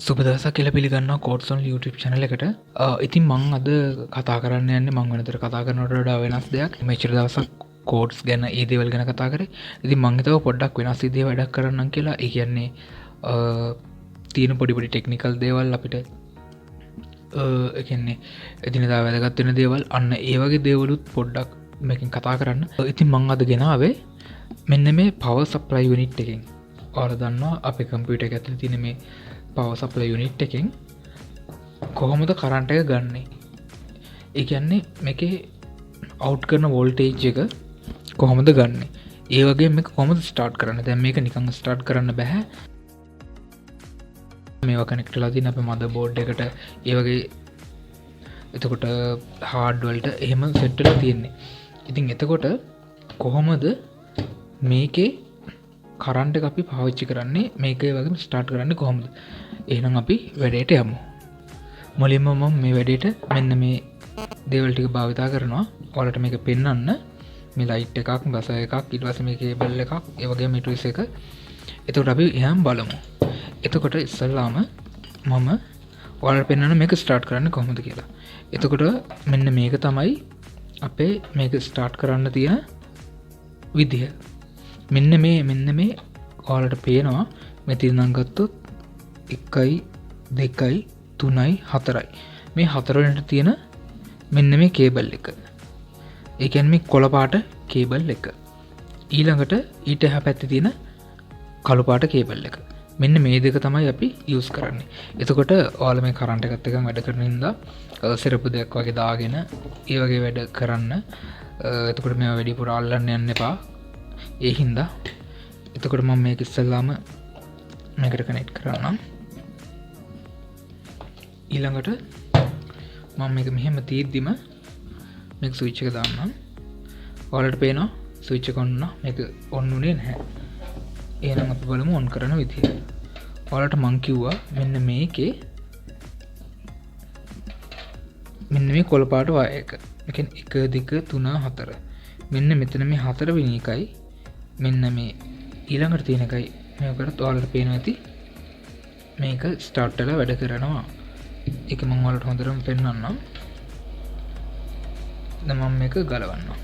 සුබදසක් කියලා පිළිගන්නවා කෝඩ්සොන් YouTube channel එකට. ඉතින් මං අද කතා කරන්න යන්නේ මං වෙනතට කතා කරනවට වඩා වෙනස් දෙයක්. මෙච්චර දවසක් කෝඩ්ස් ගැන ඒ දේවල් ගැන කතා කරේ. ඉතින් මං හිතුවා පොඩ්ඩක් වෙනස් විදිහේ වැඩක් කරන්නම් කියලා. ඒ කියන්නේ තියෙන පොඩි පොඩි ටෙක්නිකල් දේවල් අපිට ඒ කියන්නේ එදිනෙදා වැදගත් වෙන දේවල් අන්න ඒ වගේ දේවලුත් පොඩ්ඩක් මේකෙන් කතා කරන්න. ඉතින් මං අද ගෙනාවේ මෙන්න මේ power supply unit එකෙන්. ඔයාලා දන්නවා අපේ කම්පියුටර් එක ඇතුලේ තියෙන මේ power supply unit එකෙන් කොහොමද කරන්ට් එක ගන්නෙ? ඒ කියන්නේ මේකේ අවුට් කරන වෝල්ටේජ් එක කොහොමද ගන්නෙ? ඒ වගේ මේක කොහොමද ස්ටාර්ට් කරන්නේ? දැන් මේක නිකන් ස්ටාර්ට් කරන්න බෑ. මේවා කනෙක්ට් වෙලා තියෙන අපේ මදර් බෝඩ් එකට ඒ වගේ එතකොට හાર્ඩ් වලට එහෙම සෙට් වෙලා තියෙන්නේ. ඉතින් එතකොට කොහොමද මේකේ කරන්ට් එක අපි පාවිච්චි කරන්නේ මේක ඒ වගේම ස්ටාර්ට් කරන්නේ කොහොමද? එහෙනම් අපි වැඩේට යමු. මුලින්ම මම මේ වැඩේට මෙන්න මේ දේවල් ටික භාවිතා කරනවා. ඔයාලට මේක පෙන්වන්න. මේ ලයිට් එකක්, බසර් එකක්, ඊට පස්සේ මේ කේබල් එකක්, ඒ වගේම මීටර් එක. එතකොට අපි එහෙනම් බලමු. එතකොට ඉස්සල්ලාම මම ඔයාලට පෙන්වන්න මේක ස්ටාර්ට් කරන්නේ කොහොමද කියලා. එතකොට මෙන්න මේක තමයි අපේ මේක ස්ටාර්ට් කරන්න තියෙන විදිහ. මෙන්න මේ ඔයාලට පේනවා මෙතන නම් ගත්තොත් 1 2 3 4යි. මේ හතරවෙනිට තියෙන මෙන්න මේ කේබල් එක. ඒ කියන්නේ මේ කොළ පාට කේබල් එක. ඊළඟට ඊට එහා පැත්තේ තියෙන කළු පාට කේබල් එක. මෙන්න මේ දෙක තමයි අපි යූස් කරන්නේ. එතකොට ඔයාලා මේ කරන්ට් එකත් එක්ක වැඩ කරන හින්දා සිරපු දෙයක් වගේ දාගෙන ඒ වගේ වැඩ කරන්න. එතකොට මේවා වැඩිපුර අල්ලන්න යන්න එපා. ඒ හින්දා එතකොට මම මේක ඉස්සෙල්ලාම මේකට කනෙක්ට් කරන්නම්. ඊළඟට මම මේක මෙහෙම තියද්දිම මේක ස්විච් එක දාන්නම්. ඔයාලට පේනවා ස්විච් එක ඔන්න මේක ඔන් උනේ නැහැ. එහෙනම් අපි බලමු ඔන් කරන විදිය. ඔයාලට මං කිව්වා මෙන්න මේකේ මෙන්න මේ කොළ පාට වයර් එක. ඒ කියන්නේ 1 2 3 4. මෙන්න මෙතන මේ 4 වෙනි එකයි මෙන්න මේ ඊළඟට තියෙන එකයි මේකට ඔයාලට පේනවා ඇති මේක ස්ටාර්ට් වෙලා වැඩ කරනවා. ඒක මම ඔයාලට හොඳටම පෙන්නන්නම්. දැන් මම මේක ගලවන්නම්.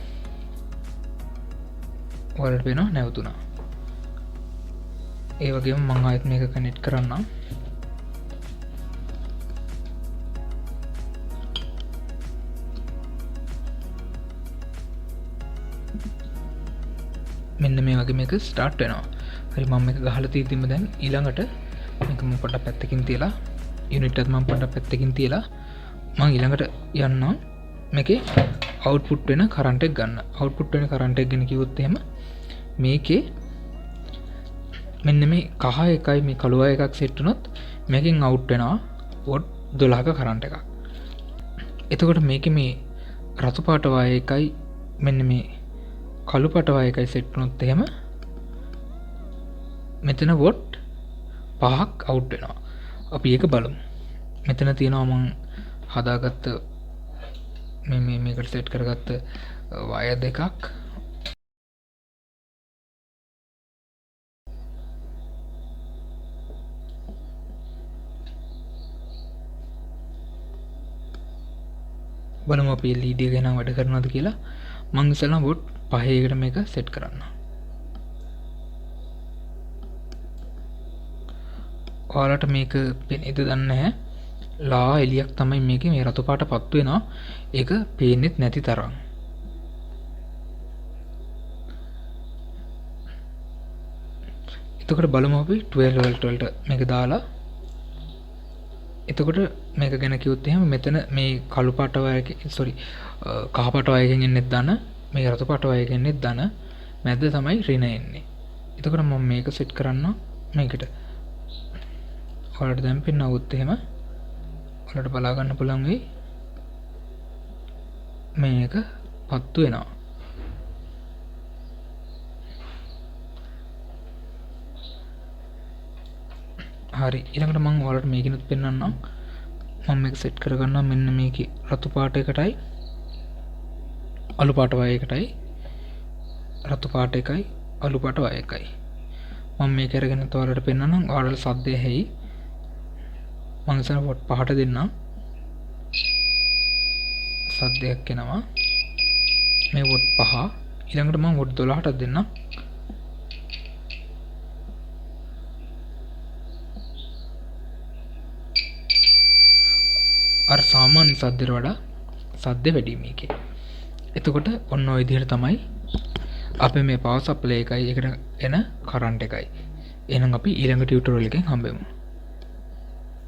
ඔයාලට පේනවා නැවතුණා. ඒ වගේම මම ආයෙත් මේක කනෙක්ට් කරන්නම්. මෙන්න මේ වගේ මේක ස්ටාර්ට් වෙනවා. හරි මම මේක ගහලා තියෙද්දිම දැන් ඊළඟට මේක මම පොඩ්ඩක් පැත්තකින් තියලා යුනිට් එකත් මම පොඩ්ඩක් පැත්තකින් තියලා මම ඊළඟට යන්නම් මේකේ අවුට්පුට් වෙන කරන්ට් එක ගන්න. අවුට්පුට් වෙන කරන්ට් එක ගැන කිව්වොත් එහෙම මේකේ මෙන්න මේ කහ එකයි මේ කළු එකක් සෙට් වුණොත් මේකෙන් අවුට් වෙනවා වොට් 12ක කරන්ට් එකක්. එතකොට මේකේ මේ රතු පාට වයර් එකයි මෙන්න මේ කළු පාට වයර් එකයි සෙට් වුණොත් එහෙම මෙතන වොට් 5ක් අවුට් වෙනවා. අපි ඒක බලමු. මෙතන තියෙනවා මම හදාගත්ත මේකට සෙට් කරගත්ත වයර් දෙකක්. බලමු අපි LED එක ගැන වැඩ කරනවද කියලා. මම ඉස්සෙල්ලා වොට් 5කට මේක සෙට් කරන්න. ඔයාලට මේක පේන්නේද දන්නේ නැහැ. ලා එලියක් තමයි මේකේ මේ රතු පාට පත්තු වෙනවා. ඒක පේන්නේත් නැති තරම්. එතකොට බලමු අපි 12 වලට මේක දාලා. එතකොට මේක ගැන කිව්වොත් එහෙම මෙතන මේ කළු පාට වයර් කහ පාට වයර් එකෙන් එන්නේ ධන, මේ රතු පාට වයර් එකෙන් එන්නේ ධන, මැද තමයි ඍණ එන්නේ. එතකොට මම මේක සෙට් කරන්න මේකට. ඔයාලට දැන් පෙන්නවොත් එහෙම ඔයාලට බලා ගන්න පුළුවන් වෙයි මේක පත්තු වෙනවා. හරි ඊළඟට මම ඔයාලට මේකිනුත් පෙන්නන්නම්. මම මේක සෙට් කරගන්නවා මෙන්න මේකේ රතු පාට එකටයි අලු පාට වයර් එකටයි රතු පාට එකයි අලු පාට වයර් එකයි මම මේක අරගෙන ඔයාලට පෙන්නන්නම්. ඔයාලට සද්දය ඇහෙයි. මංසන වොට් පහට දෙන්නම් සද්දයක් එනවා මේ වොට් පහ ඊළඟට මම වොට් 12ට දෙන්නම් අර සාමාන්‍ය සද්දෙට වඩා සද්ද වැඩි මේකේ. එතකොට ඔන්න ඔය විදිහට තමයි අපේ මේ පවර් සප්ලයි එකයි එකට එන කරන්ට් එකයි. එහෙනම් අපි ඊළඟ ටියුටෝරියල් එකෙන් හම්බෙමු.